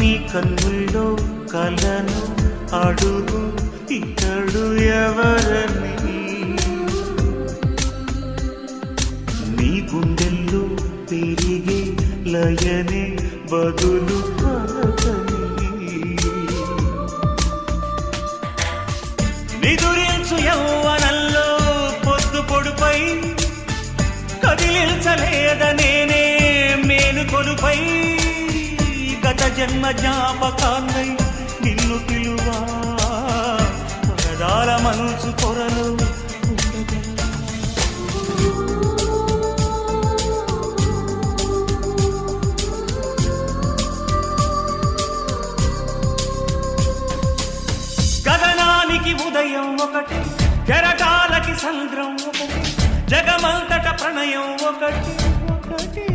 నీ కన్నుల్లో కలను అడుగు ఇతడు ఎవరని, నీ గుండెల్లో పెరిగే లయనే బదులు పలకని. నిదురించు యౌవనంలో పొద్దు పొడుపై కదిలించలేదనేనే మేలుకొలుపై, గత జన్మ జ్ఞాపకాన్నై నిన్ను పిలువా పరదాల మనసు పొరలు గగనానికి ఉదయం ఒకటి, జరగాలకి సంద్రం ఒకటి, జగమంతట ప్రణయం ఒకటి ఒకటి.